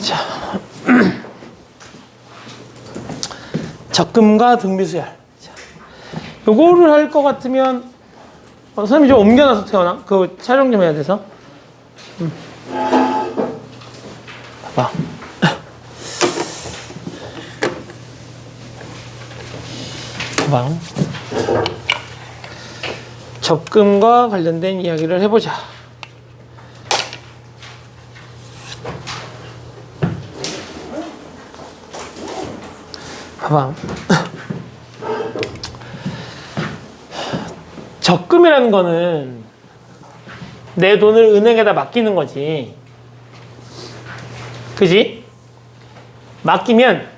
자, 적금과 등비수열. 자, 요거를 할 것 같으면 선생님이 좀 옮겨놔서 태어나? 그 촬영 좀 해야 돼서. 봐봐. 봐봐. 적금과 관련된 이야기를 해보자. 봐봐. 적금이라는 거는 내 돈을 은행에다 맡기는 거지. 그지? 맡기면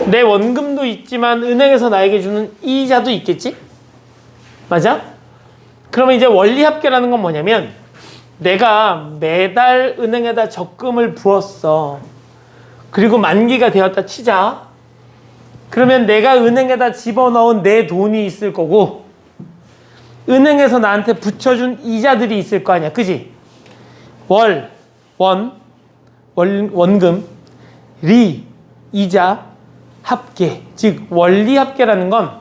내 원금도 있지만 은행에서 나에게 주는 이자도 있겠지? 맞아? 그러면 이제 원리합계라는 건 뭐냐면 내가 매달 은행에다 적금을 부었어. 그리고 만기가 되었다 치자. 그러면 내가 은행에다 집어넣은 내 돈이 있을 거고 은행에서 나한테 붙여준 이자들이 있을 거 아니야. 그지? 원금, 이자, 합계. 즉 원리합계라는 건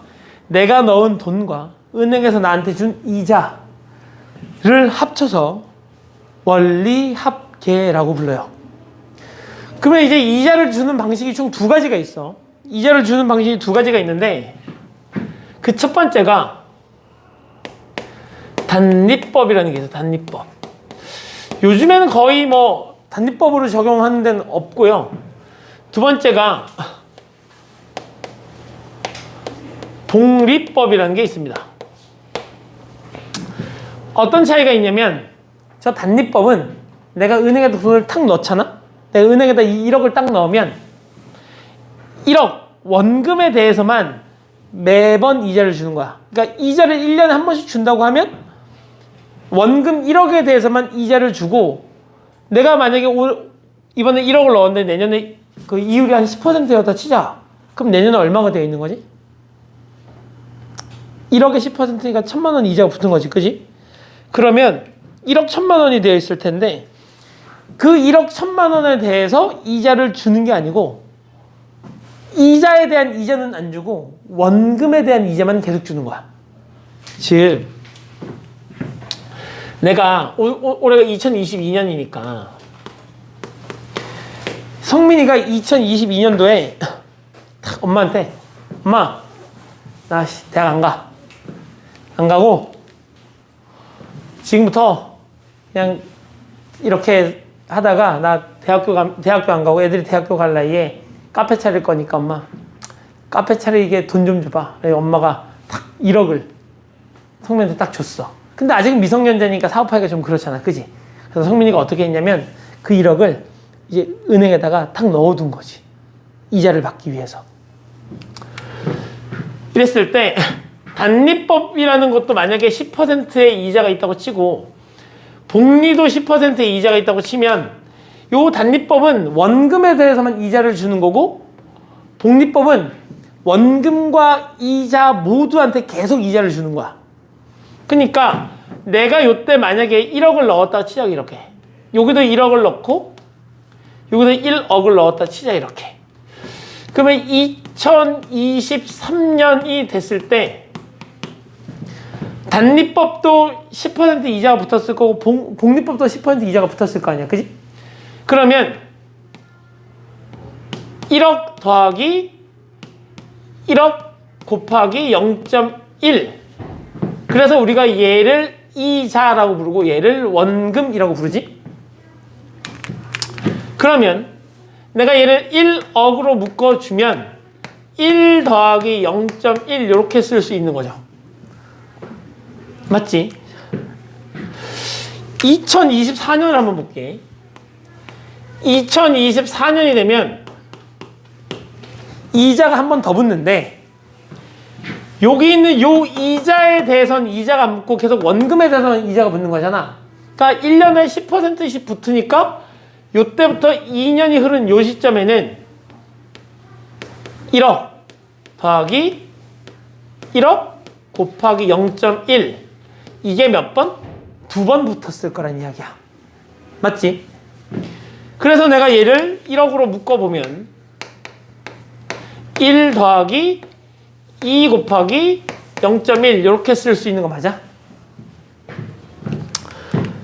내가 넣은 돈과 은행에서 나한테 준 이자를 합쳐서 원리합계라고 불러요. 그러면 이제 이자를 주는 방식이 총 두 가지가 있어. 이자를 주는 방식이 두 가지가 있는데 그 첫 번째가 단리법이라는 게 있어. 단리법. 요즘에는 거의 뭐 단리법으로 적용하는 데는 없고요. 두 번째가 복리법이라는 게 있습니다. 어떤 차이가 있냐면 저 단리법은 내가 은행에 돈을 탁 넣잖아? 내가 은행에다 1억을 딱 넣으면 1억 원금에 대해서만 매번 이자를 주는 거야. 그러니까 이자를 1년에 한 번씩 준다고 하면 원금 1억에 대해서만 이자를 주고 내가 만약에 이번에 1억을 넣었는데 내년에 그 이율이 한 10%였다 치자. 그럼 내년에 얼마가 되어 있는 거지? 1억에 10%니까 1,000만 원 이자가 붙은 거지. 그지? 그러면 1억 1,000만 원이 되어 있을 텐데 그 1억 1,000만 원에 대해서 이자를 주는 게 아니고 이자에 대한 이자는 안 주고 원금에 대한 이자만 계속 주는 거야. 즉 내가 올해가 2022년이니까 성민이가 2022년도에 엄마한테 엄마 나 대학 안 가고 지금부터 그냥 이렇게 하다가 나 대학교 안 가고 애들이 대학교 갈 나이에 카페 차릴 거니까 엄마 카페 차리게 돈 좀 줘봐. 엄마가 딱 1억을 성민이한테 딱 줬어. 근데 아직 미성년자니까 사업하기가 좀 그렇잖아. 그지? 그래서 성민이가 어떻게 했냐면 그 1억을 이제 은행에다가 탁 넣어둔 거지. 이자를 받기 위해서. 이랬을 때 단리법이라는 것도 만약에 10%의 이자가 있다고 치고 복리도 10%의 이자가 있다고 치면 요 단리법은 원금에 대해서만 이자를 주는 거고 복리법은 원금과 이자 모두한테 계속 이자를 주는 거야. 그러니까 내가 요때 만약에 1억을 넣었다 치자. 이렇게 여기도 1억을 넣고 여기도 1억을 넣었다 치자. 이렇게 그러면 2023년이 됐을 때 단리법도 10% 이자가 붙었을 거고 복리법도 10% 이자가 붙었을 거 아니야. 그지? 그러면 1억 더하기 1억 곱하기 0.1 그래서 우리가 얘를 이자라고 부르고 얘를 원금이라고 부르지. 그러면 내가 얘를 1억으로 묶어주면 1 더하기 0.1 이렇게 쓸 수 있는 거죠. 맞지? 2024년을 한번 볼게. 2024년이 되면 이자가 한 번 더 붙는데 여기 있는 요 이자에 대해서는 이자가 안 붙고 계속 원금에 대해서는 이자가 붙는 거잖아. 그러니까 1년에 10%씩 붙으니까 요때부터 2년이 흐른 요 시점에는 1억 더하기 1억 곱하기 0.1 이게 몇 번? 2번 붙었을 거란 이야기야. 맞지? 그래서 내가 얘를 1억으로 묶어보면 1 더하기 2 곱하기 0.1 이렇게 쓸 수 있는 거 맞아?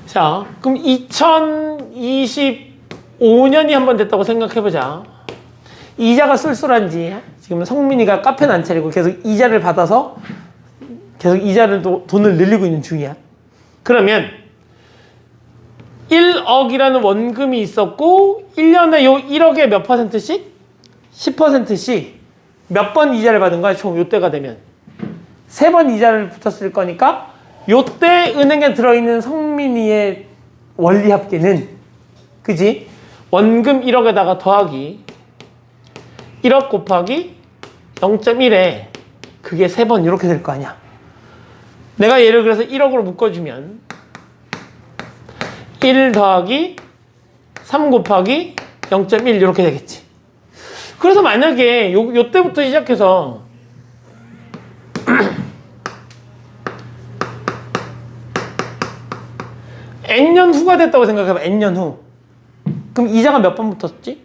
자, 그럼 2025년이 한 번 됐다고 생각해보자. 이자가 쏠쏠한지 지금 성민이가 카페는 안 차리고 계속 이자를 받아서 계속 이자를 돈을 늘리고 있는 중이야. 그러면 1억이라는 원금이 있었고 1년에 요 1억에 몇 %씩? 10%씩 몇 번 이자를 받은 거야? 총 요때가 되면 3번 이자를 붙었을 거니까 요때 은행에 들어있는 성민이의 원리합계는 그지? 원금 1억에다가 더하기 1억 곱하기 0.1에 그게 3번 이렇게 될 거 아니야. 내가 얘를 그래서 1억으로 묶어주면 1 더하기 3 곱하기 0.1 이렇게 되겠지. 그래서 만약에 요때부터 시작해서 N년 후가 됐다고 생각해봐. N년 후. 그럼 이자가 몇 번 붙었지?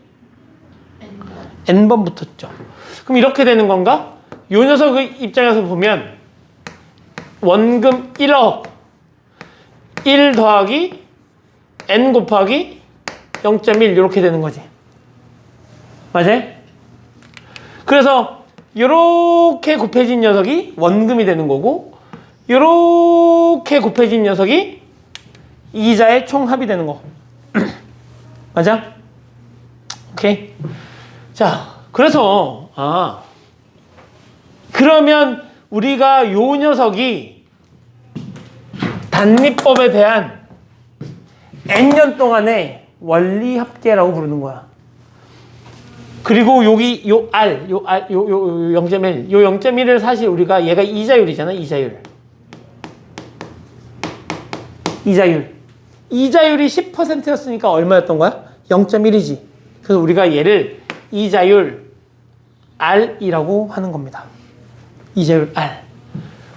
N번 붙었죠. 그럼 이렇게 되는 건가? 요 녀석의 입장에서 보면 원금 1억 1 더하기 N 곱하기 0.1 이렇게 되는 거지. 맞아요? 그래서 이렇게 곱해진 녀석이 원금이 되는 거고 이렇게 곱해진 녀석이 이자의 총합이 되는 거. 맞아? 오케이. 자, 그래서 그러면 우리가 요 녀석이 단리법에 대한 N년 동안의 원리합계라고 부르는 거야. 그리고 여기 요 0.1, 요 0.1을 사실 우리가 얘가 이자율이잖아, 이자율. 이자율이 10%였으니까 얼마였던 거야? 0.1이지. 그래서 우리가 얘를 이자율 R이라고 하는 겁니다. 이자율 R.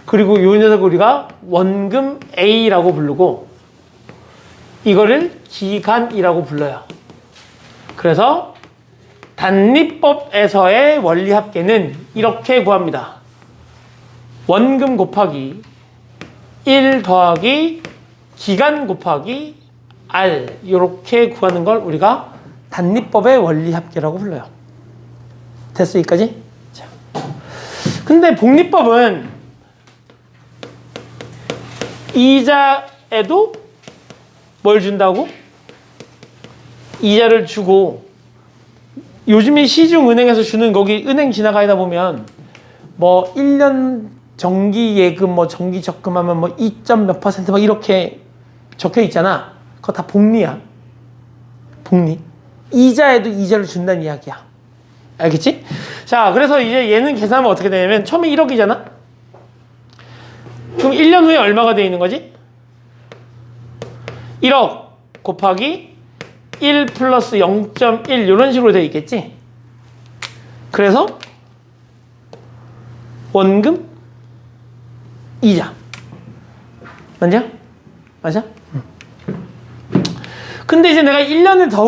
그리고 요 녀석 우리가 원금 A라고 부르고 이거를 기간이라고 불러요. 그래서 단리법에서의 원리합계는 이렇게 구합니다. 원금 곱하기 1 더하기 기간 곱하기 R 이렇게 구하는 걸 우리가 단리법의 원리합계라고 불러요. 됐어 여기까지? 자. 근데 복리법은 이자에도 뭘 준다고? 이자를 주고 요즘에 시중은행에서 주는 거기 은행 지나가다 보면 뭐 1년 정기 예금 뭐 정기 적금하면 뭐 2점 몇 % 막 이렇게 적혀 있잖아. 그거 다 복리야. 복리. 이자에도 이자를 준다는 이야기야. 알겠지? 자, 그래서 이제 얘는 계산하면 어떻게 되냐면 처음에 1억이잖아. 그럼 1년 후에 얼마가 돼 있는 거지? 1억 곱하기 1 플러스 0.1 이런 식으로 돼 있겠지? 그래서 원금 이자. 맞냐? 맞아? 근데 이제 내가 1년이 더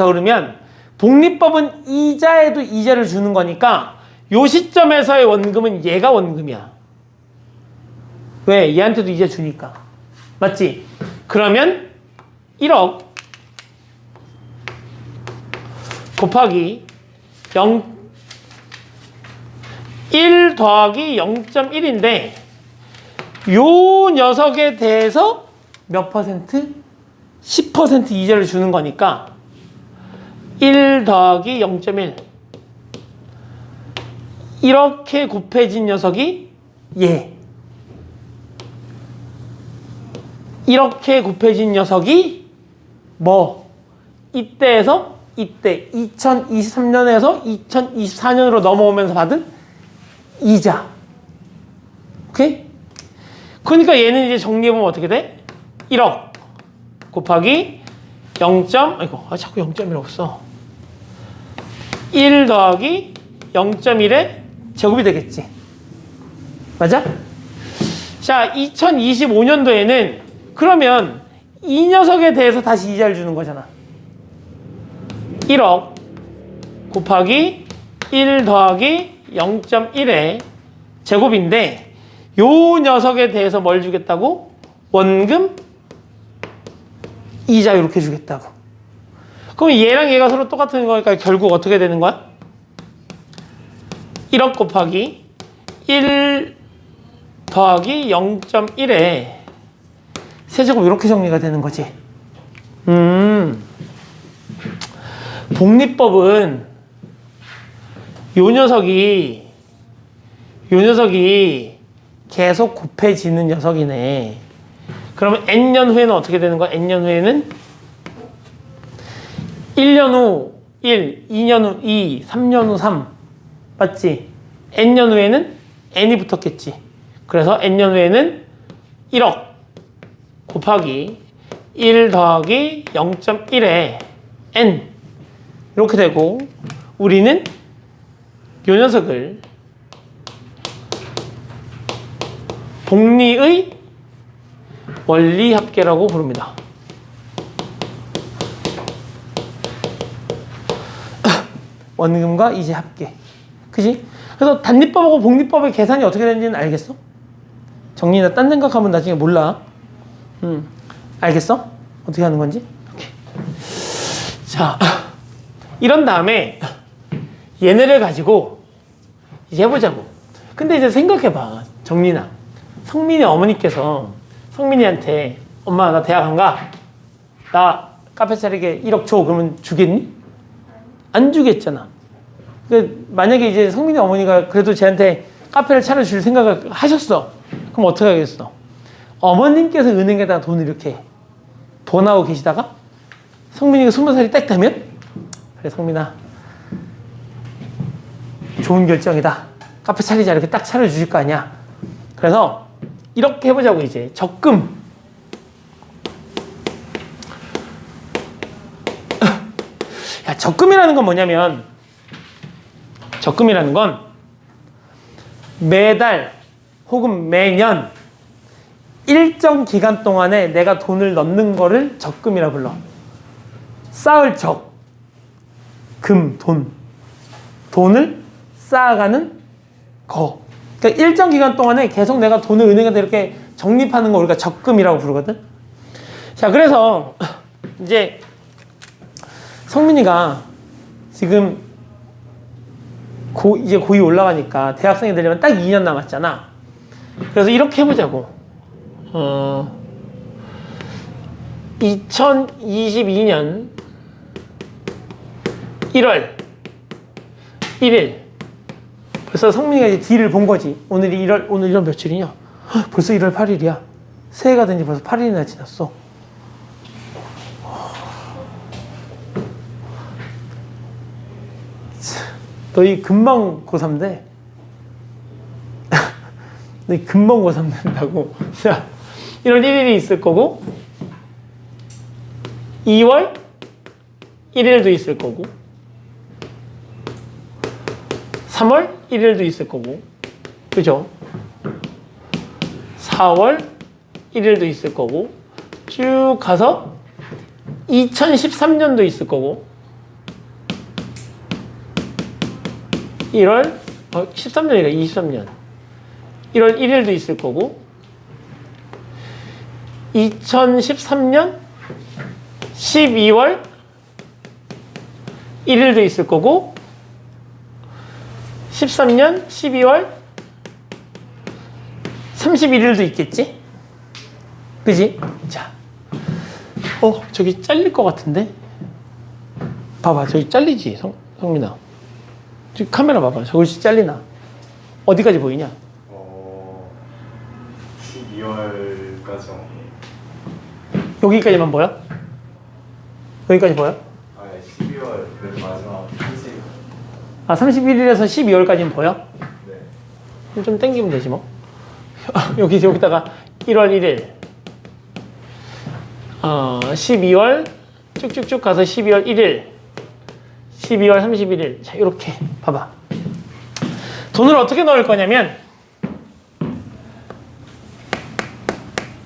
흐르면 복리법은 이자에도 이자를 주는 거니까 요 시점에서의 원금은 얘가 원금이야. 왜? 얘한테도 이자 주니까. 맞지? 그러면 1억 곱하기 1 더하기 0.1인데 요 녀석에 대해서 몇 퍼센트? 10% 이자를 주는 거니까 1 더하기 0.1 이렇게 곱해진 녀석이 얘. 이렇게 곱해진 녀석이 뭐? 이때에서 이때 2023년에서 2024년으로 넘어오면서 받은 이자. 오케이? 그러니까 얘는 이제 정리해보면 어떻게 돼? 1억 곱하기 0. 아이고, 자꾸 0.1 없어. 1 더하기 0.1의 제곱이 되겠지. 맞아? 자, 2025년도에는 그러면 이 녀석에 대해서 다시 이자를 주는 거잖아. 1억 곱하기 1 더하기 0.1의 제곱인데 요 녀석에 대해서 뭘 주겠다고? 원금 이자 이렇게 주겠다고. 그럼 얘랑 얘가 서로 똑같은 거니까 결국 어떻게 되는 거야? 1억 곱하기 1 더하기 0.1에 세제곱 이렇게 정리가 되는 거지. 복리법은 요 녀석이 계속 곱해지는 녀석이네. 그러면 n년 후에는 어떻게 되는 거야? n년 후에는 1년 후 1, 2년 후 2, 3년 후 3. 맞지? n년 후에는 n이 붙었겠지. 그래서 n년 후에는 1억 곱하기 1 더하기 0.1에 n 이렇게 되고 우리는 요 녀석을 복리의 원리합계라고 부릅니다. 원금과 이제 합계. 그지? 그래서 단리법하고 복리법의 계산이 어떻게 되는지는 알겠어? 정리나 딴 생각하면 나중에 몰라. 알겠어? 어떻게 하는 건지? 오케이. 자, 이런 다음에 얘네를 가지고 이제 해보자고. 근데 이제 생각해봐. 정리나. 성민이 어머니께서 성민이한테 엄마 나 대학 안 가. 나 카페 차리게 1억 줘. 그러면 주겠니? 안 주겠잖아. 만약에 이제 성민이 어머니가 그래도 쟤한테 카페를 차려줄 생각을 하셨어. 그럼 어떻게 하겠어? 어머님께서 은행에다가 돈을 이렇게 보내고 계시다가 성민이가 20살이 딱 되면 그래 성민아 좋은 결정이다. 카페 차리자 이렇게 딱 차려주실 거 아니야. 그래서 이렇게 해보자고 이제 적금. 야, 적금이라는 건 뭐냐면 적금이라는 건 매달 혹은 매년 일정 기간 동안에 내가 돈을 넣는 거를 적금이라 불러. 쌓을 적, 금, 돈을 쌓아가는 거. 그러니까 일정 기간 동안에 계속 내가 돈을 은행에다 이렇게 적립하는 거 우리가 적금이라고 부르거든. 자, 그래서 이제 성민이가 지금 이제 고2 올라가니까 대학생이 되려면 딱 2년 남았잖아. 그래서 이렇게 해보자고. 2022년 1월 1일. 벌써 성민이가 이제 D를 본 거지. 오늘 1월 며칠이냐? 벌써 1월 8일이야. 새해가 된 지 벌써 8일이나 지났어. 너희 금방 고3 돼. 너희 금방 고3 된다고. 자, 1월 1일이 있을 거고 2월 1일도 있을 거고 3월 1일도 있을 거고 그죠? 4월 1일도 있을 거고 쭉 가서 2013년도 있을 거고 13년이래 23년 1월 1일도 있을 거고 2013년 12월 1일도 있을 거고 13년 12월 31일도 있겠지? 그지? 자, 저기 잘릴 것 같은데? 봐봐, 저기 잘리지, 성민아. 저기 카메라 봐봐, 저것이 잘리나? 어디까지 보이냐? 12월까지. 여기까지만 보여? 여기까지 보여? 아니, 12월 맨 마지막 30. 아, 31일에서 12월까지는 보여? 네. 좀 땡기면 되지 뭐. 여기다가 1월 1일 12월 쭉쭉쭉 가서 12월 1일 12월 31일 자 이렇게 봐봐. 돈을 어떻게 넣을 거냐면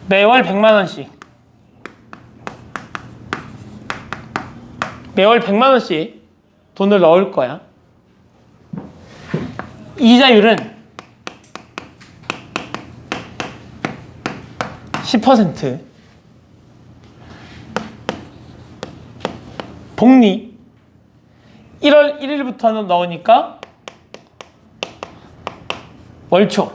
매월 100만 원씩 매월 100만 원씩 돈을 넣을 거야. 이자율은 10%. 복리 1월 1일부터는 넣으니까 월초.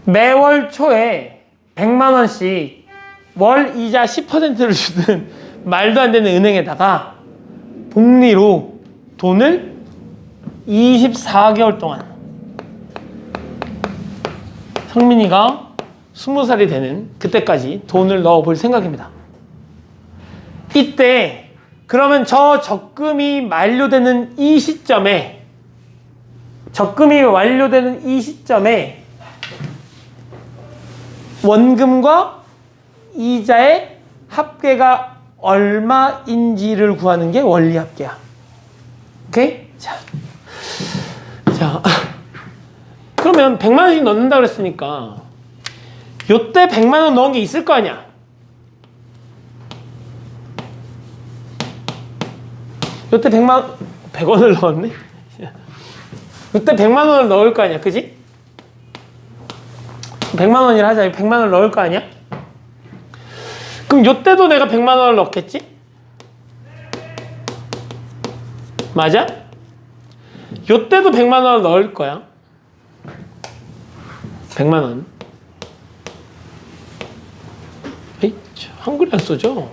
매월 초에 100만 원씩 월 이자 10%를 주는 말도 안 되는 은행에다가 복리로 돈을 24개월 동안 성민이가 20살이 되는 그때까지 돈을 넣어 볼 생각입니다. 이때 그러면 저 적금이 만료되는 이 시점에 원금과 이자의 합계가 얼마인지를 구하는 게 원리합계야. 오케이? 자, 그러면 100만 원씩 넣는다 그랬으니까 요때 100만 원 넣은 게 있을 거 아니야. 요때 100원을 넣었네? 요때 100만 원을 넣을 거 아니야. 그지? 100만 원이라 하자. 100만 원을 넣을 거 아니야? 그럼 요때도 내가 100만 원을 넣겠지? 맞아? 요때도 100만 원을 넣을 거야. 100만 원. 에이, 한글이 안 써져.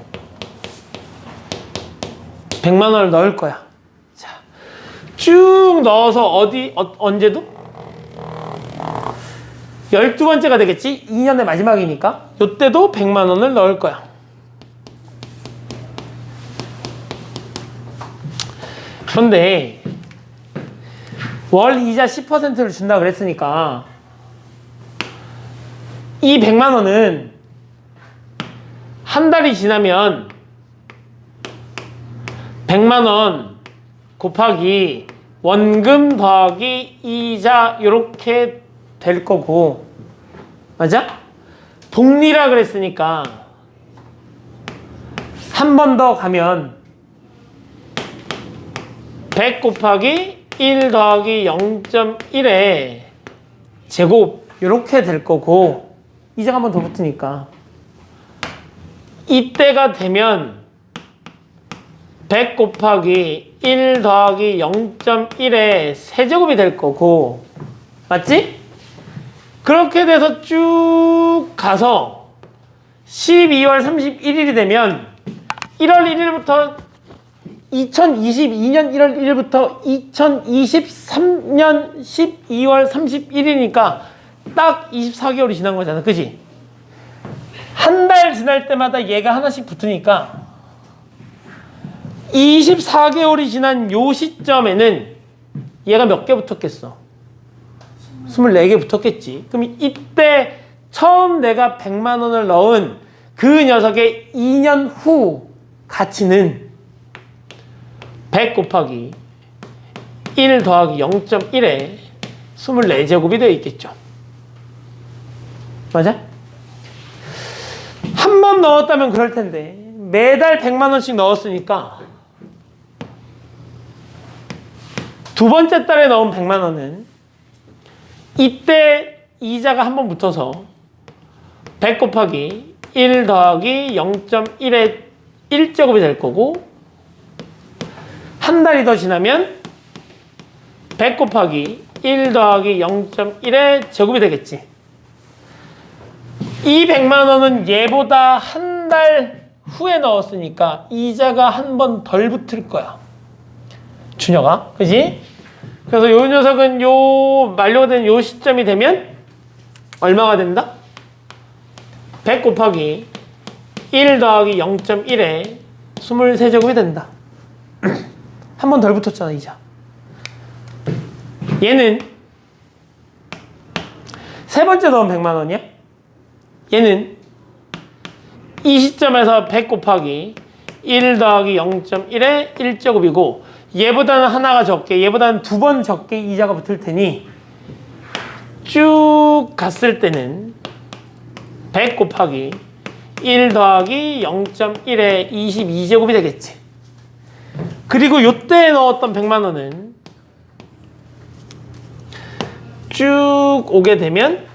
100만 원을 넣을 거야. 자, 쭉 넣어서 언제도? 12번째가 되겠지? 2년의 마지막이니까. 요때도 100만 원을 넣을 거야. 그런데 월 이자 10%를 준다 그랬으니까 이 100만 원은 한 달이 지나면 100만 원 곱하기 원금 더하기 이자 요렇게 될 거고, 맞아? 복리라 그랬으니까 한 번 더 가면 100 곱하기 1 더하기 0.1의 제곱 요렇게 될 거고, 이자가 한 번 더 붙으니까 이때가 되면 100 곱하기 1 더하기 0.1의 세제곱이 될 거고, 맞지? 그렇게 돼서 쭉 가서 12월 31일이 되면 1월 1일부터 2022년 1월 1일부터 2023년 12월 31일이니까 딱 24개월이 지난 거잖아. 그지? 한 달 지날 때마다 얘가 하나씩 붙으니까 24개월이 지난 요 시점에는 얘가 몇 개 붙었겠어? 24개 붙었겠지. 그럼 이때 처음 내가 100만 원을 넣은 그 녀석의 2년 후 가치는 100 곱하기 1 더하기 0.1에 24제곱이 되어 있겠죠. 맞아? 한 번 넣었다면 그럴 텐데 매달 100만 원씩 넣었으니까 두 번째 달에 넣은 100만 원은 이때 이자가 한 번 붙어서 100 곱하기 1 더하기 0.1의 1제곱이 될 거고, 한 달이 더 지나면 100 곱하기 1 더하기 0.1의 제곱이 되겠지. 이 100만 원은 얘보다 한 달 후에 넣었으니까 이자가 한 번 덜 붙을 거야. 준혁아, 그지? 그래서 요 녀석은 요 만료가 된 요 시점이 되면 얼마가 된다? 100 곱하기 1 더하기 0.1에 23제곱이 된다. 한 번 덜 붙었잖아, 이자. 얘는 세 번째 넣은 100만 원이야? 얘는 이 시점에서 100 곱하기 1 더하기 0.1의 1제곱이고, 얘보다는 하나가 적게, 얘보다는 두 번 적게 이자가 붙을 테니 쭉 갔을 때는 100 곱하기 1 더하기 0.1의 22제곱이 되겠지. 그리고 요때 넣었던 100만 원은 쭉 오게 되면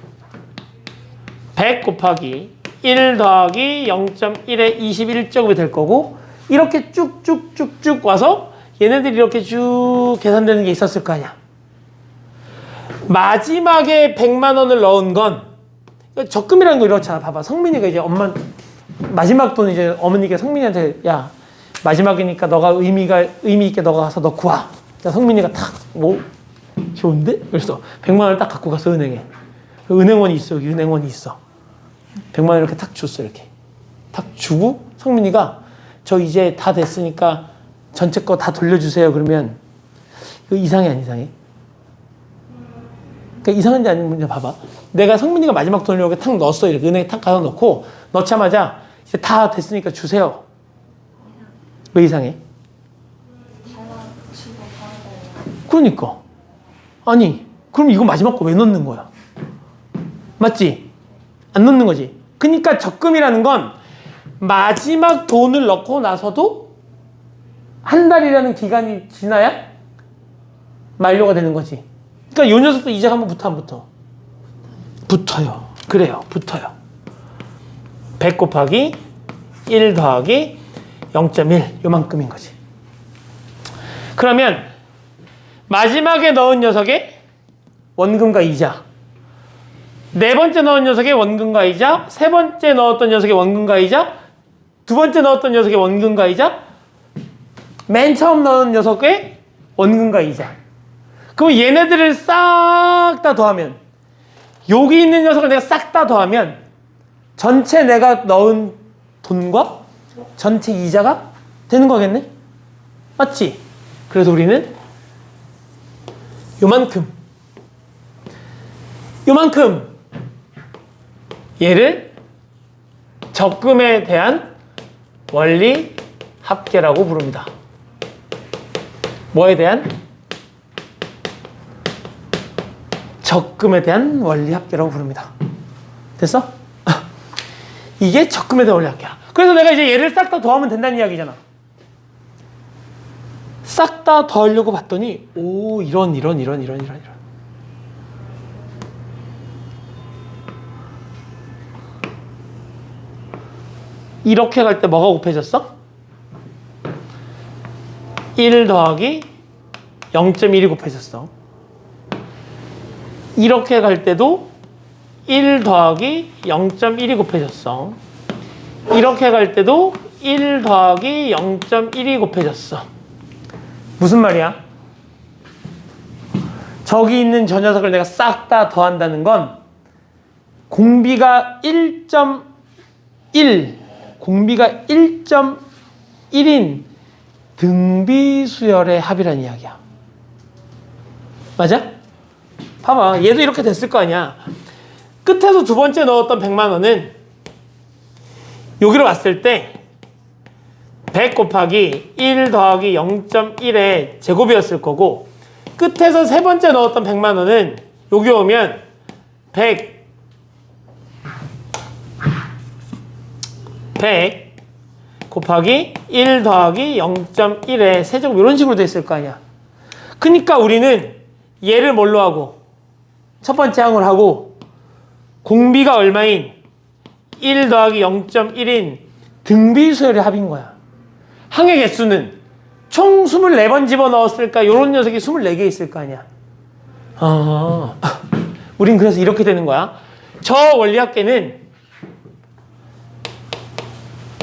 100 곱하기 1 더하기 0.1의 21제곱이 될 거고, 이렇게 쭉쭉쭉쭉 와서 얘네들이 이렇게 쭉 계산되는 게 있었을 거 아니야. 마지막에 100만 원을 넣은 건 적금이라는 거 이렇잖아. 봐봐. 성민이가 이제 마지막 돈 이제 어머니가 성민이한테, 야, 마지막이니까 너가 의미 있게 너가 가서 넣고 와. 자, 성민이가 탁, 뭐, 좋은데? 그래서 100만 원을 딱 갖고 가서 은행에. 은행원이 있어. 여기 은행원이 있어. 100만 원 이렇게 탁 줬어. 이렇게. 탁 주고 성민이가 저 이제 다 됐으니까 전체 거 다 돌려주세요. 그러면 이거 이상해 안 이상해? 그러니까 이상한지 아닌지 봐봐. 내가 성민이가 마지막 돈을 여기 탁 넣었어. 이렇게 은행에 탁 가서 넣고 넣자마자 이제 다 됐으니까 주세요. 왜 이상해? 그러니까. 아니, 그럼 이거 마지막 거 왜 넣는 거야? 맞지? 안 넣는 거지. 그러니까 적금이라는 건 마지막 돈을 넣고 나서도 한 달이라는 기간이 지나야 만료가 되는 거지. 그러니까 요 녀석도 이자가 한번 붙어 안 붙어? 붙어요. 그래요. 붙어요. 100 곱하기 1 더하기 0.1 요만큼인 거지. 그러면 마지막에 넣은 녀석의 원금과 이자, 네 번째 넣은 녀석의 원금과 이자, 세 번째 넣었던 녀석의 원금과 이자, 두 번째 넣었던 녀석의 원금과 이자, 맨 처음 넣은 녀석의 원금과 이자. 그럼 얘네들을 싹 다 더하면, 여기 있는 녀석을 내가 싹 다 더하면 전체 내가 넣은 돈과 전체 이자가 되는 거겠네? 맞지? 그래서 우리는 요만큼 얘를 적금에 대한 원리 합계라고 부릅니다. 뭐에 대한? 적금에 대한 원리 합계라고 부릅니다. 됐어? 이게 적금에 대한 원리 합계야. 그래서 내가 이제 얘를 싹 다 더하면 된다는 이야기잖아. 싹 다 더하려고 봤더니 오, 이런 이렇게 갈 때 뭐가 곱해졌어? 1 더하기 0.1이 곱해졌어. 이렇게 갈 때도 1 더하기 0.1이 곱해졌어. 이렇게 갈 때도 1 더하기 0.1이 곱해졌어. 무슨 말이야? 저기 있는 저 녀석을 내가 싹 다 더한다는 건 공비가 1.1인 등비수열의 합이라는 이야기야. 맞아? 봐봐. 얘도 이렇게 됐을 거 아니야. 끝에서 두 번째 넣었던 100만 원은 여기로 왔을 때 100 곱하기 1 더하기 0.1의 제곱이었을 거고, 끝에서 세 번째 넣었던 100만 원은 여기 오면 100 곱하기 1 더하기 0.1의 세제곱, 이런 식으로 돼 있을 거 아니야. 그러니까 우리는 얘를 뭘로 하고, 첫 번째 항을 하고, 공비가 얼마인 1 더하기 0.1인 등비수열의 합인 거야. 항의 개수는 총 24번 집어넣었을까? 요런 녀석이 24개 있을 거 아니야. 우린 그래서 이렇게 되는 거야. 저 원리합계는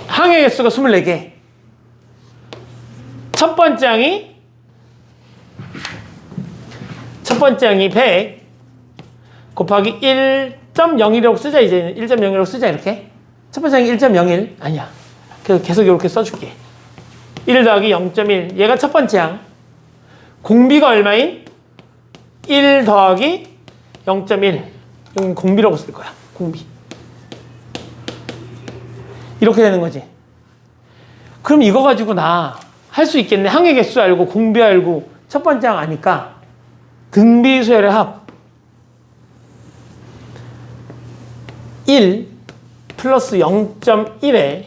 항의 개수가 24개. 첫 번째 항이 100 곱하기 1.01이라고 쓰자. 이제는 1.01이라고 쓰자. 이렇게 첫 번째 항이 1.01 아니야. 그래서 계속 이렇게 써줄게. 1 더하기 0.1 얘가 첫 번째 항. 공비가 얼마인? 1 더하기 0.1 여기 공비라고 쓸 거야. 공비. 이렇게 되는 거지. 그럼 이거 가지고 나 할 수 있겠네. 항의 개수 알고 공비 알고 첫 번째 항 아니까 등비수열의 합 1 플러스 0.1에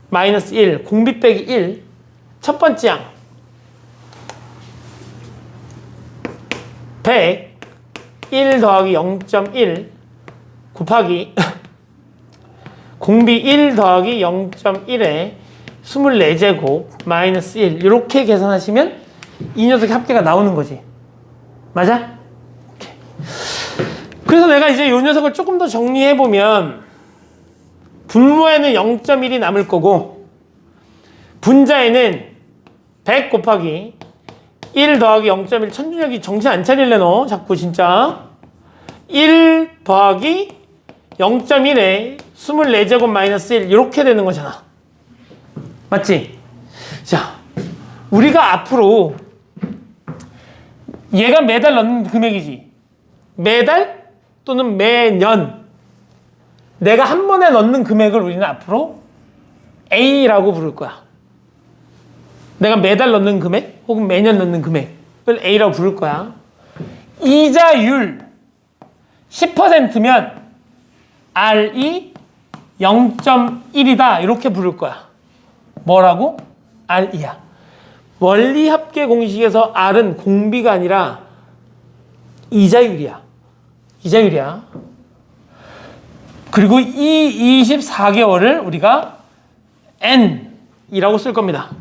마이너스 1 공비 빼기 1 첫 번째 항 100 1 더하기 0.1 곱하기 공비 1 더하기 0.1에 24제곱 마이너스 1 이렇게 계산하시면 이 녀석의 합계가 나오는 거지. 맞아? 오케이. 그래서 내가 이제 이 녀석을 조금 더 정리해보면 분모에는 0.1이 남을 거고 분자에는 100 곱하기 1 더하기 0.1 천준혁이 정신 안 차릴래 너 자꾸 진짜 1 더하기 0.1에 24제곱 마이너스 1 이렇게 되는 거잖아. 맞지? 자, 우리가 앞으로 얘가 매달 넣는 금액이지. 매달 또는 매년 내가 한 번에 넣는 금액을 우리는 앞으로 A라고 부를 거야. 내가 매달 넣는 금액 혹은 매년 넣는 금액을 A라고 부를 거야. 이자율 10%면 R이 0.1이다 이렇게 부를 거야. 뭐라고? R이야. 원리합계 공식에서 R은 공비가 아니라 이자율이야. 이자율이야. 그리고 이 24개월을 우리가 N이라고 쓸 겁니다.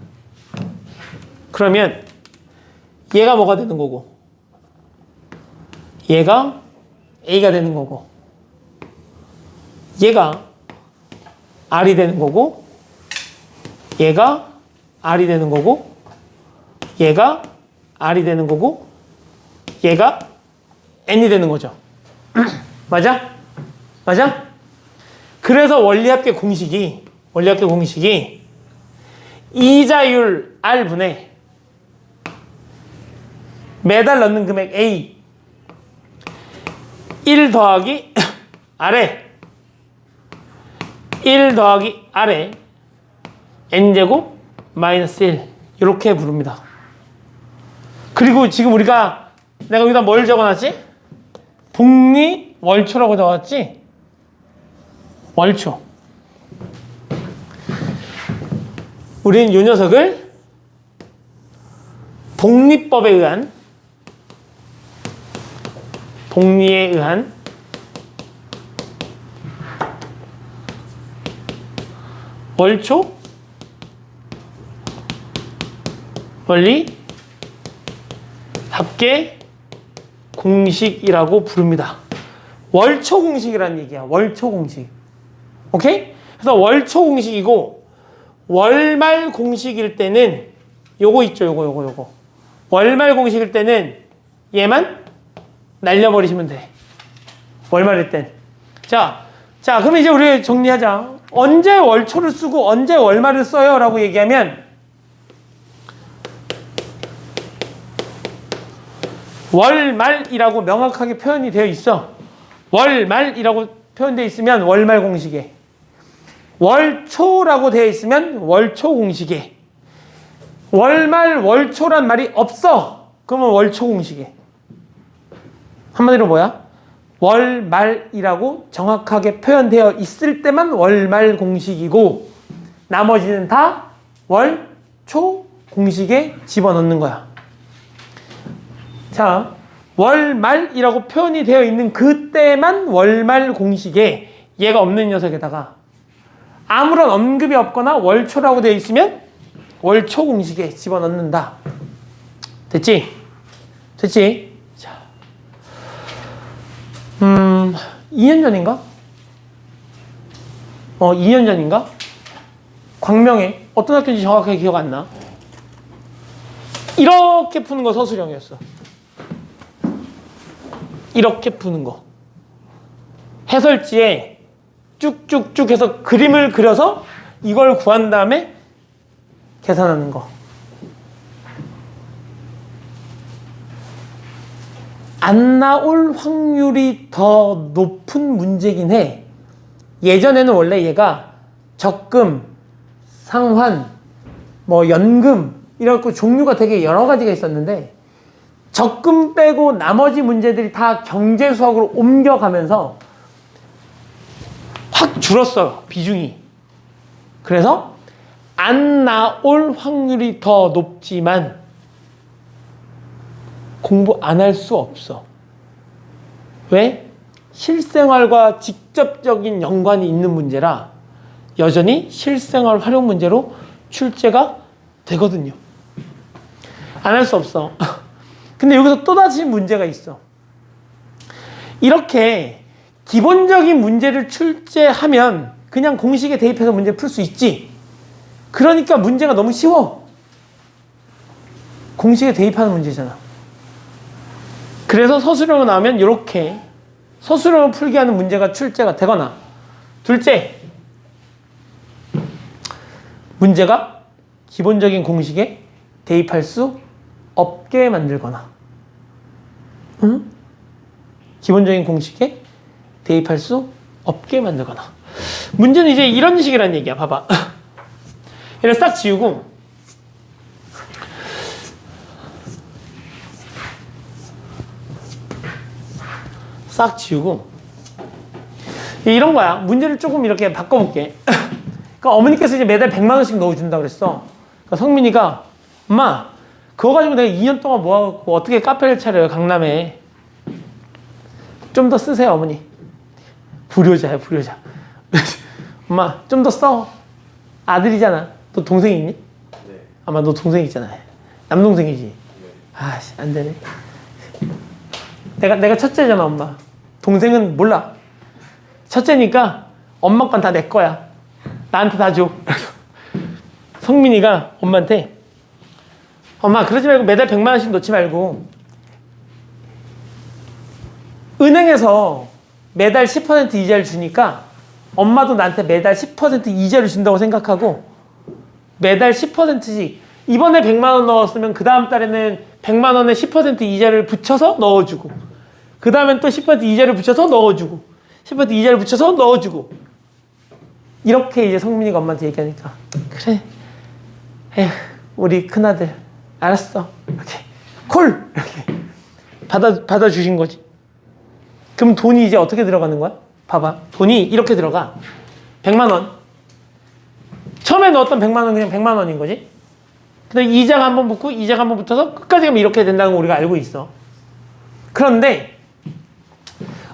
그러면 얘가 뭐가 되는 거고 얘가 A가 되는 거고 얘가 R이 되는 거고 얘가 R이 되는 거고 얘가 R이 되는 거고 얘가 N이 되는 거죠. 맞아? 맞아? 그래서 원리합계 공식이 이자율 R분의 매달 넣는 금액 A 1 더하기 R에 1 더하기 R에 N제곱 마이너스 1 이렇게 부릅니다. 그리고 지금 내가 여기다 뭘 적어놨지? 복리 월초라고 적었지? 월초. 우리는 이 녀석을 복리법에 의한 복리에 의한 월초 원리 합계 공식이라고 부릅니다. 월초 공식이라는 얘기야. 월초 공식. 오케이? 그래서 월초 공식이고 월말 공식일 때는 요거 있죠. 요거. 월말 공식일 때는 얘만 날려버리시면 돼. 월말일 땐. 자, 그럼 이제 우리 정리하자. 언제 월초를 쓰고 언제 월말을 써요? 라고 얘기하면 월말이라고 명확하게 표현이 되어 있어. 월말이라고 표현되어 있으면 월말 공식에 월초라고 되어 있으면 월초 공식에 월말 월초란 말이 없어. 그러면 월초 공식에 한마디로 뭐야? 월말이라고 정확하게 표현되어 있을 때만 월말 공식이고 나머지는 다 월초 공식에 집어넣는 거야. 자, 월말이라고 표현이 되어 있는 그때만 월말 공식에 얘가 없는 녀석에다가 아무런 언급이 없거나 월초라고 되어 있으면 월초 공식에 집어넣는다. 됐지? 자, 2년 전인가? 2년 전인가? 광명에 어떤 학교인지 정확하게 기억 안 나. 이렇게 푸는 거 서술형이었어. 이렇게 푸는 거. 해설지에 쭉쭉쭉 해서 그림을 그려서 이걸 구한 다음에 계산하는 거. 안 나올 확률이 더 높은 문제긴 해. 예전에는 원래 얘가 적금, 상환, 연금 이런 종류가 되게 여러 가지가 있었는데 적금 빼고 나머지 문제들이 다 경제 수학으로 옮겨가면서 확 줄었어요. 비중이. 그래서 안 나올 확률이 더 높지만 공부 안 할 수 없어. 왜? 실생활과 직접적인 연관이 있는 문제라 여전히 실생활 활용 문제로 출제가 되거든요. 안 할 수 없어. 근데 여기서 또다시 문제가 있어. 이렇게 기본적인 문제를 출제하면 그냥 공식에 대입해서 문제 풀 수 있지. 그러니까 문제가 너무 쉬워. 공식에 대입하는 문제잖아. 그래서 서술형으로 나오면 이렇게 서술형을 풀게 하는 문제가 출제가 되거나, 둘째, 문제가 기본적인 공식에 대입할 수 없게 만들거나, 기본적인 공식에 대입할 수 없게 만들거나. 문제는 이제 이런 식이란 얘기야. 봐봐. 얘를 싹 지우고 싹 지우고 이런 거야. 문제를 조금 이렇게 바꿔볼게. 그러니까 어머니께서 이제 매달 100만 원씩 넣어준다 그랬어. 그러니까 성민이가 엄마 그거 가지고 내가 2년 동안 뭐하고 어떻게 카페를 차려요 강남에. 좀 더 쓰세요 어머니. 불효자야 불효자. 엄마 좀 더 써. 아들이잖아. 너 동생 있니? 네. 아마 너 동생 있잖아. 남동생이지. 네. 아씨 안 되네. 내가 첫째잖아 엄마. 동생은 몰라. 첫째니까 엄마 건 다 내 거야. 나한테 다 줘. 성민이가 엄마한테 엄마 그러지 말고 매달 100만 원씩 넣지 말고 은행에서 매달 10% 이자를 주니까 엄마도 나한테 매달 10% 이자를 준다고 생각하고 매달 10%씩 이번에 100만 원 넣었으면 그 다음 달에는 100만 원에 10% 이자를 붙여서 넣어주고 그 다음엔 또 10% 이자를 붙여서 넣어주고 10% 이자를 붙여서 넣어주고 이렇게 이제 성민이가 엄마한테 얘기하니까 그래 에휴 우리 큰아들 알았어 이렇게 콜 이렇게 받아주신 거지. 그럼 돈이 이제 어떻게 들어가는 거야? 봐봐 돈이 이렇게 들어가. 100만 원 처음에 넣었던 100만 원 그냥 100만 원인 거지. 근데 이자가 한번 붙고 이자가 한번 붙어서 끝까지 가면 이렇게 된다는 거 우리가 알고 있어. 그런데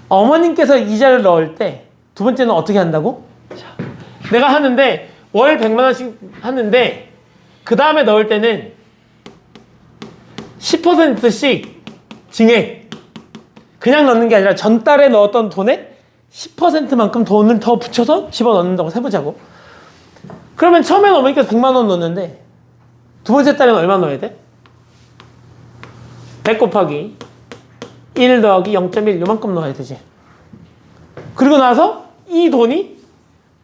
어머님께서 이자를 넣을 때 두 번째는 어떻게 한다고? 자, 내가 하는데 월 100만 원씩 하는데 그 다음에 넣을 때는 10%씩 증액 그냥 넣는 게 아니라 전달에 넣었던 돈에 10%만큼 돈을 더 붙여서 집어넣는다고 해보자고. 그러면 처음에는 어머니께서 100만 원 넣었는데 두 번째 달에는 얼마 넣어야 돼? 100 곱하기 1 더하기 0.1 요만큼 넣어야 되지. 그리고 나서 이 돈이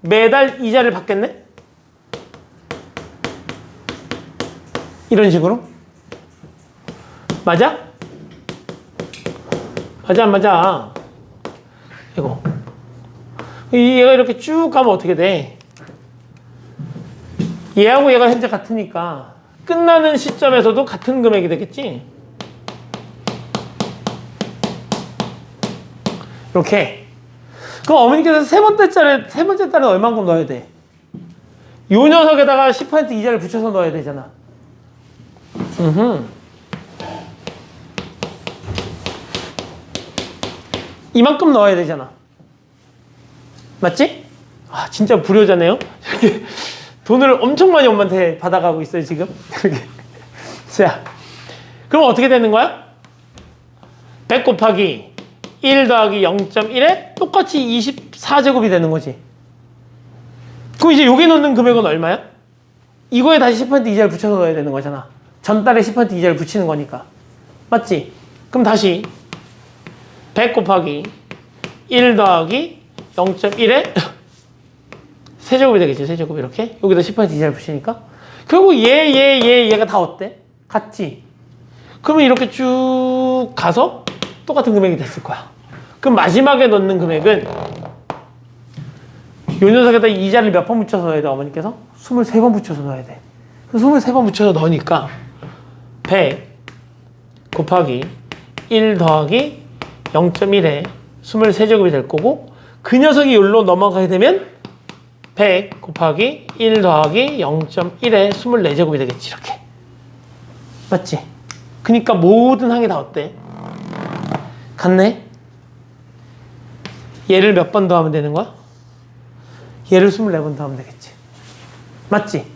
매달 이자를 받겠네? 이런 식으로. 맞아? 맞아 안 맞아? 이거 얘가 이렇게 쭉 가면 어떻게 돼? 얘하고 얘가 현재 같으니까 끝나는 시점에서도 같은 금액이 되겠지? 이렇게. 그럼 어머니께서 세 번째 달에 얼마만큼 넣어야 돼? 요 녀석에다가 10% 이자를 붙여서 넣어야 되잖아. 이만큼 넣어야 되잖아. 맞지? 아 진짜 불효자네요. 이렇게 돈을 엄청 많이 엄마한테 받아가고 있어요 지금. 자 그럼 어떻게 되는 거야? 100 곱하기 1 더하기 0.1에 똑같이 24제곱이 되는 거지. 그럼 이제 여기 넣는 금액은 얼마야? 이거에 다시 10% 이자를 붙여서 넣어야 되는 거잖아. 전달에 10% 이자를 붙이는 거니까. 맞지? 그럼 다시 100 곱하기 1 더하기 0.1에 세제곱이 되겠지. 세제곱 이렇게. 여기다 10% 이자를 붙이니까. 결국 얘가 다 어때? 같지? 그러면 이렇게 쭉 가서 똑같은 금액이 됐을 거야. 그럼 마지막에 넣는 금액은 요 녀석에다 이자를 몇 번 붙여서 넣어야 돼? 어머니께서? 23번 붙여서 넣어야 돼. 23번 붙여서 넣으니까 100 곱하기 1 더하기 0.1에 23제곱이 될 거고 그 녀석이 여기로 넘어가게 되면 100 곱하기 1 더하기 0.1에 24제곱이 되겠지. 이렇게. 맞지? 그러니까 모든 항이 다 어때? 같네? 얘를 몇 번 더하면 되는 거야? 얘를 24번 더하면 되겠지. 맞지?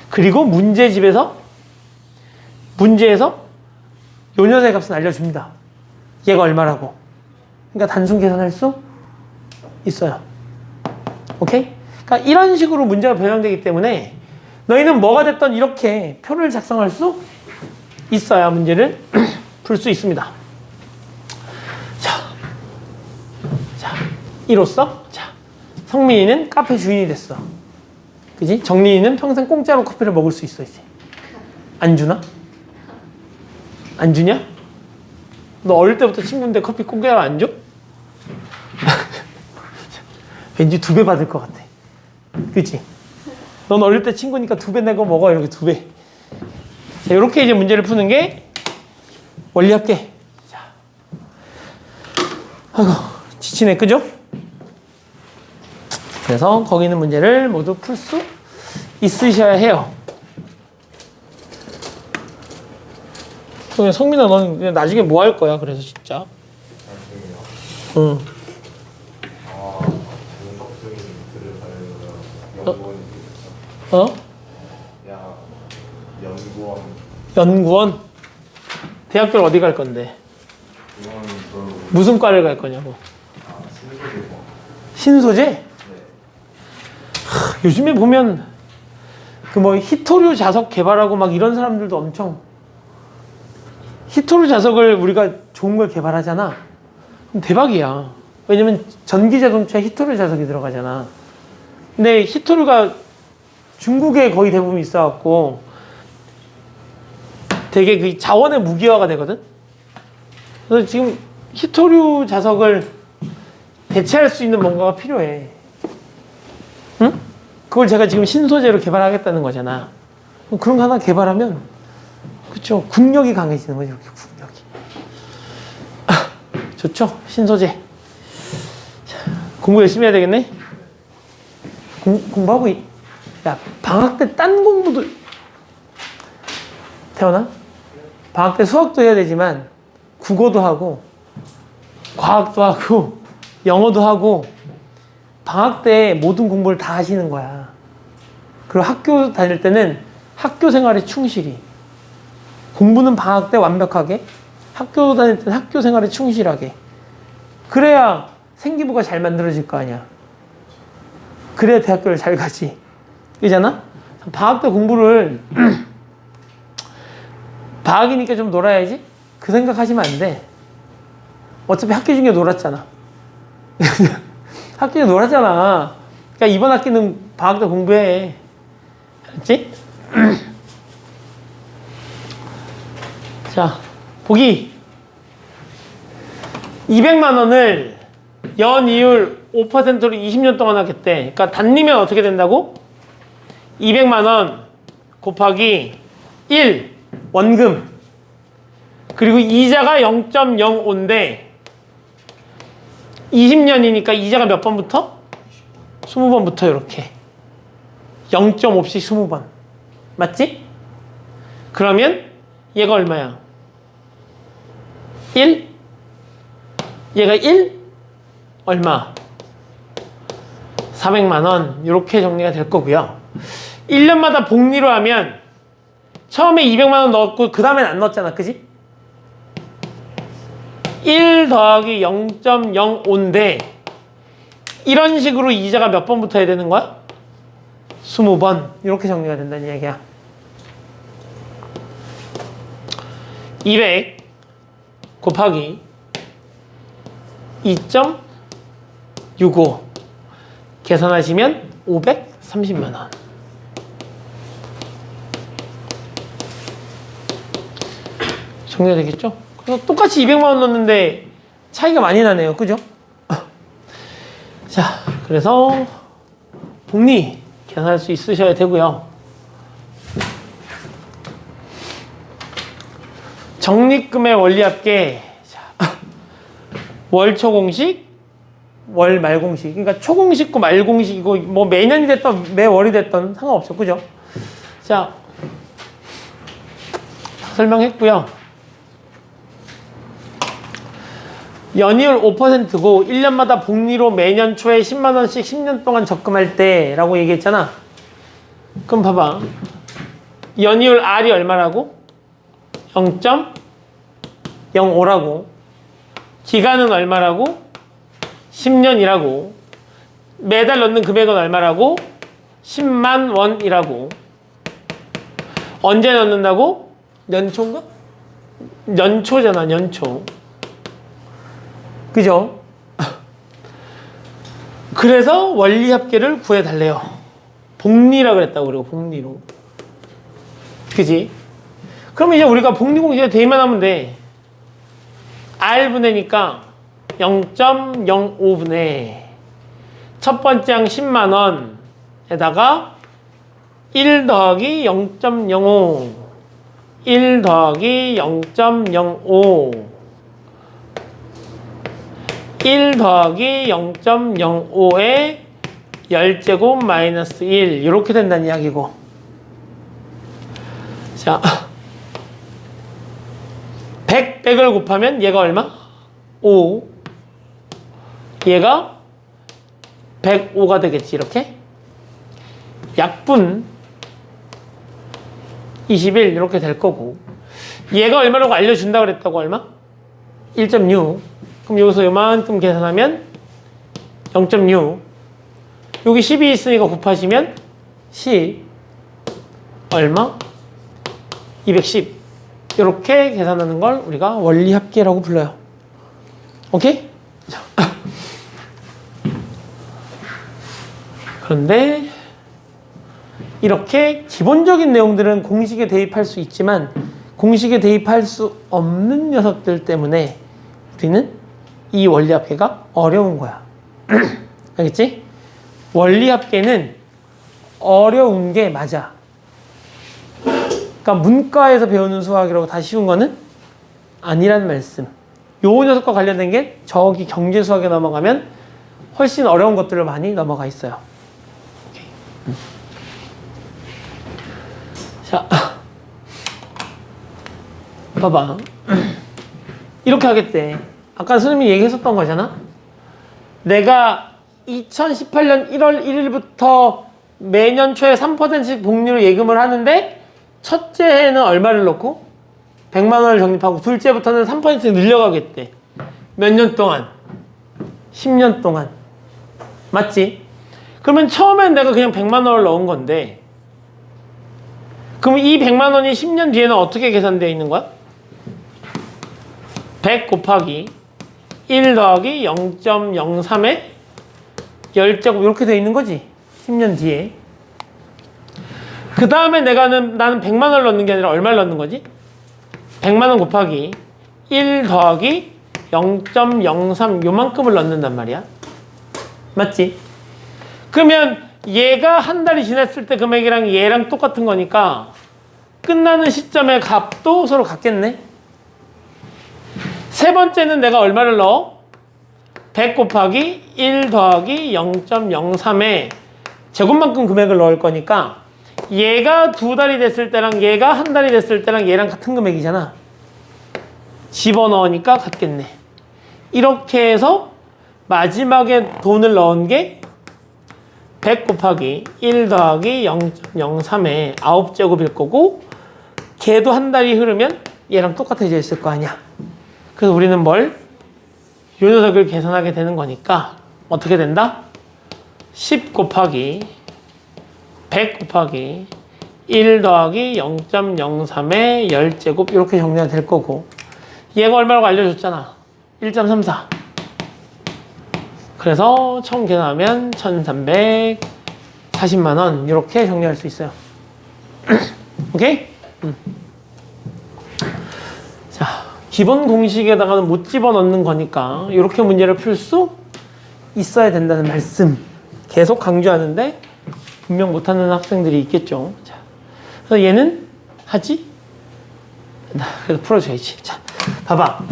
그리고 문제에서 요 녀석의 값은 알려줍니다. 얘가 얼마라고. 그러니까 단순 계산할 수 있어요. 오케이? 그러니까 이런 식으로 문제가 변형되기 때문에 너희는 뭐가 됐든 이렇게 표를 작성할 수 있어야 문제를 풀 수 있습니다. 자, 이로써 성민이는 카페 주인이 됐어. 그지? 정린이는 평생 공짜로 커피를 먹을 수 있어, 이제. 안 주나? 안 주냐? 너 어릴 때부터 친구인데 커피 공짜로 안 줘? 왠지 2배 받을 것 같아. 그치? 넌 어릴 때 친구니까 2배 내고 먹어, 이렇게 2배. 자, 이렇게 이제 문제를 푸는 게 원리합계. 자. 아이고, 지치네, 그죠? 그래서 거기 있는 문제를 모두 풀 수 있으셔야 해요. 성민아, 넌 나중에 뭐 할 거야? 그래서 진짜. 나중에요. 응. 분석적인 글을 가려면 연구원이 되겠죠. 어? 야, 연구원. 연구원? 대학교를 어디 갈 건데? 이건 별로. 무슨 과를 갈 거냐고. 신소재고. 신소재? 네. 요즘에 보면 그 뭐 히토류 자석 개발하고 막 이런 사람들도 엄청, 히토류 자석을 우리가 좋은 걸 개발하잖아. 그럼 대박이야. 왜냐면 전기 자동차에 히토류 자석이 들어가잖아. 근데 히토류가 중국에 거의 대부분 있어갖고 되게 그 자원의 무기화가 되거든. 그래서 지금 히토류 자석을 대체할 수 있는 뭔가가 필요해. 응? 그걸 제가 지금 신소재로 개발하겠다는 거잖아. 그럼 그런 거 하나 개발하면, 그쵸, 국력이 강해지는 거죠. 이렇게 국력이. 좋죠? 신소재. 자, 공부 열심히 해야 되겠네? 공부하고, 야, 방학 때 딴 공부도, 태어나? 방학 때 수학도 해야 되지만, 국어도 하고, 과학도 하고, 영어도 하고, 방학 때 모든 공부를 다 하시는 거야. 그리고 학교 다닐 때는 학교 생활에 충실히. 공부는 방학 때 완벽하게, 학교 다닐 때는 학교 생활에 충실하게. 그래야 생기부가 잘 만들어질 거 아니야. 그래야 대학교를 잘 가지. 그잖아? 방학 때 공부를 방학이니까 좀 놀아야지? 그 생각하시면 안 돼. 어차피 학기 중에 놀았잖아. 학기에 놀았잖아. 그러니까 이번 학기는 방학 때 공부해. 알았지? 자, 보기. 200만 원을 연이율 5%로 20년 동안 하겠대. 그러니까 단리면 어떻게 된다고? 200만 원 곱하기 1 원금. 그리고 이자가 0.05인데 20년이니까 이자가 몇 번부터? 20번부터 이렇게 0.5씩 20번. 맞지? 그러면 얘가 얼마야? 1? 얘가 1? 얼마? 400만 원. 이렇게 정리가 될 거고요. 1년마다 복리로 하면 처음에 200만 원 넣었고 그 다음엔 안 넣었잖아. 그지? 1 더하기 0.05인데 이런 식으로 이자가 몇 번부터 해야 되는 거야? 20번. 이렇게 정리가 된다는 이야기야. 200 곱하기 2.65 계산하시면 530만 원. 정리가 되겠죠? 그래서 똑같이 200만 원 넣었는데 차이가 많이 나네요. 그죠? 자, 그래서 복리 계산할 수 있으셔야 되고요. 적립금의 원리합계. 월 초공식, 월 말공식. 그러니까 초공식고 말공식이고 뭐 매년이 됐던 매월이 됐던 상관없어. 그죠? 자, 설명했고요. 연이율 5%고 1년마다 복리로 매년 초에 10만 원씩 10년 동안 적금할 때라고 얘기했잖아. 그럼 봐봐. 연이율 R이 얼마라고? 0.05라고. 기간은 얼마라고? 10년이라고. 매달 넣는 금액은 얼마라고? 10만 원이라고. 언제 넣는다고? 연초인가? 연초잖아, 연초. 그죠? 그래서 원리합계를 구해달래요. 복리라 그랬다고, 그리고 복리로. 그지? 그럼 이제 우리가 복리공식에 대입만 하면 돼. R분해니까 0.05분의 첫 번째 항 10만 원에다가 1 더하기 0.05 1 더하기 0.05 1 더하기 0.05에 10제곱 마이너스 1 이렇게 된다는 이야기고. 자, 100을 곱하면 얘가 얼마? 5. 얘가 105가 되겠지, 이렇게. 약분 21 이렇게 될 거고. 얘가 얼마라고 알려준다 그랬다고, 얼마? 1.6. 그럼 여기서 요만큼 계산하면 0.6. 여기 10이 있으니까 곱하시면 10 얼마? 210. 이렇게 계산하는 걸 우리가 원리합계라고 불러요. 오케이? 자. 그런데 이렇게 기본적인 내용들은 공식에 대입할 수 있지만 공식에 대입할 수 없는 녀석들 때문에 우리는 이 원리합계가 어려운 거야. 알겠지? 원리합계는 어려운 게 맞아. 그러니까 문과에서 배우는 수학이라고 다 쉬운 거는 아니란 말씀. 요 녀석과 관련된 게 저기 경제 수학에 넘어가면 훨씬 어려운 것들을 많이 넘어가 있어요. 오케이. 자, 봐봐. 이렇게 하겠대. 아까 선생님이 얘기했었던 거잖아. 내가 2018년 1월 1일부터 매년 초에 3%씩 복리로 예금을 하는데 첫째 해는 얼마를 넣고 100만 원을 적립하고 둘째부터는 3% 늘려가겠대. 몇 년 동안? 10년 동안. 맞지? 그러면 처음엔 내가 그냥 100만 원을 넣은 건데 그럼 이 100만 원이 10년 뒤에는 어떻게 계산되어 있는 거야? 100 곱하기 1 더하기 0.03에 10제곱 이렇게 되어 있는 거지. 10년 뒤에. 그 다음에 나는 100만 원을 넣는 게 아니라 얼마를 넣는 거지? 100만 원 곱하기 1 더하기 0.03 요만큼을 넣는단 말이야. 맞지? 그러면 얘가 한 달이 지났을 때 금액이랑 얘랑 똑같은 거니까 끝나는 시점의 값도 서로 같겠네. 세 번째는 내가 얼마를 넣어? 100 곱하기 1 더하기 0.03에 제곱만큼 금액을 넣을 거니까 얘가 2달이 됐을 때랑 얘가 한 달이 됐을 때랑 얘랑 같은 금액이잖아. 집어넣으니까 같겠네. 이렇게 해서 마지막에 돈을 넣은 게 100 곱하기 1 더하기 0.03에 9제곱일 거고 걔도 한 달이 흐르면 얘랑 똑같아져 있을 거 아니야. 그래서 우리는 뭘? 요 녀석을 계산하게 되는 거니까 어떻게 된다? 10 곱하기 100 곱하기 1 더하기 0.03에 10제곱 이렇게 정리가 될 거고 얘가 얼마라고 알려줬잖아. 1.34. 그래서 처음 계산하면 1340만 원 이렇게 정리할 수 있어요. 오케이? 자, 기본 공식에다가는 못 집어넣는 거니까 이렇게 문제를 풀 수 있어야 된다는 말씀 계속 강조하는데 분명 못하는 학생들이 있겠죠. 자, 그래서 얘는 하지? 그래서 풀어줘야지. 자, 봐봐.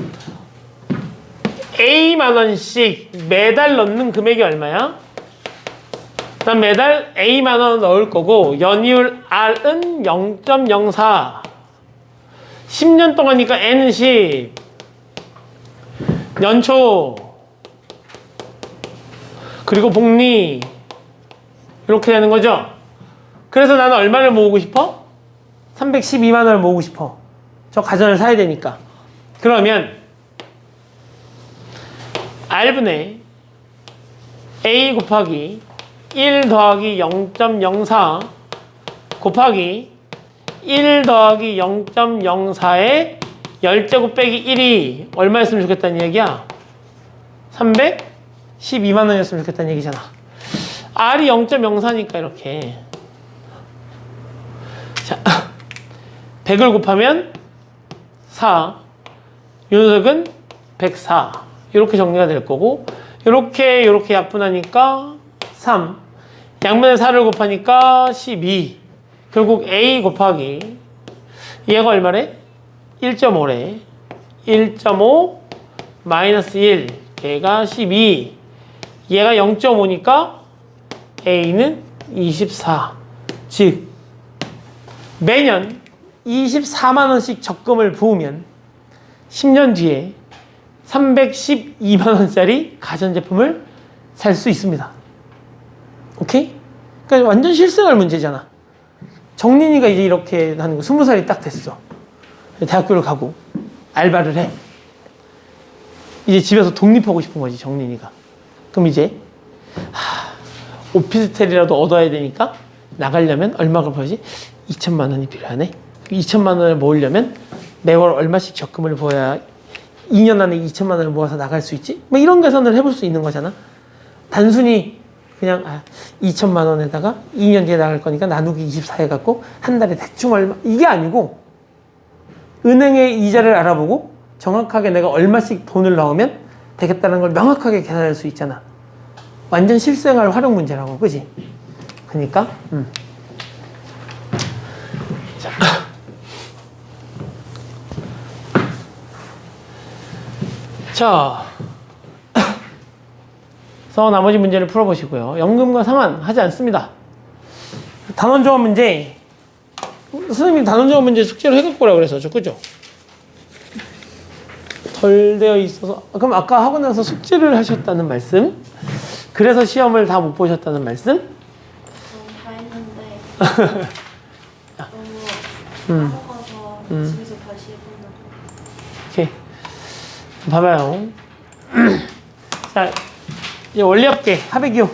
A만 원씩 매달 넣는 금액이 얼마야? 그럼 매달 A만 원 넣을 거고 연이율 R은 0.04 10년 동안이니까 N은 10 연초 그리고 복리 이렇게 되는 거죠. 그래서 나는 얼마를 모으고 싶어? 312만 원을 모으고 싶어. 저 가전을 사야 되니까. 그러면 R분의 A 곱하기 1 더하기 0.04 곱하기 1 더하기 0.04의 10제곱 빼기 1이 얼마였으면 좋겠다는 얘기야? 312만 원이었으면 좋겠다는 얘기잖아. R이 0.04니까 이렇게. 자, 100을 곱하면 4. 요 녀석은 104. 이렇게 정리가 될 거고, 이렇게 약분하니까 3. 양면에 4를 곱하니까 12. 결국 A 곱하기 얘가 얼마래? 1.5래. 1.5 마이너스 1. 얘가 12. 얘가 0.5니까 A는 24. 즉 매년 24만 원씩 적금을 부으면 10년 뒤에 312만 원짜리 가전제품을 살 수 있습니다. 오케이? 그러니까 완전 실생활 문제잖아. 정린이가 이제 이렇게 하는 거 20살이 딱 됐어. 대학교를 가고 알바를 해. 이제 집에서 독립하고 싶은 거지, 정린이가. 그럼 이제 오피스텔이라도 얻어야 되니까 나가려면 얼마가 벌지? 2천만 원이 필요하네. 2천만 원을 모으려면 매월 얼마씩 적금을 부어야 2년 안에 2천만 원을 모아서 나갈 수 있지? 뭐 이런 계산을 해볼 수 있는 거잖아. 단순히 그냥 2천만 원에다가 2년 뒤에 나갈 거니까 나누기 24 해갖고 한 달에 대충 얼마, 이게 아니고 은행의 이자를 알아보고 정확하게 내가 얼마씩 돈을 넣으면 되겠다는 걸 명확하게 계산할 수 있잖아. 완전 실생활 활용 문제라고, 그지? 그러니까 자, 그래서 나머지 문제를 풀어보시고요. 연금과 상환 하지 않습니다. 단원조합 문제, 선생님이 단원조합 문제 숙제로 해갖고 오라고 그랬었죠, 그죠? 덜 되어 있어서. 그럼 아까 하고 나서 숙제를 하셨다는 말씀? 그래서 시험을 다 못 보셨다는 말씀? 다 했는데 너무 까먹어서 집에서 다시 해보려고. 오케이. 봐봐요. 자, 이제 원리합계, 합의 기호.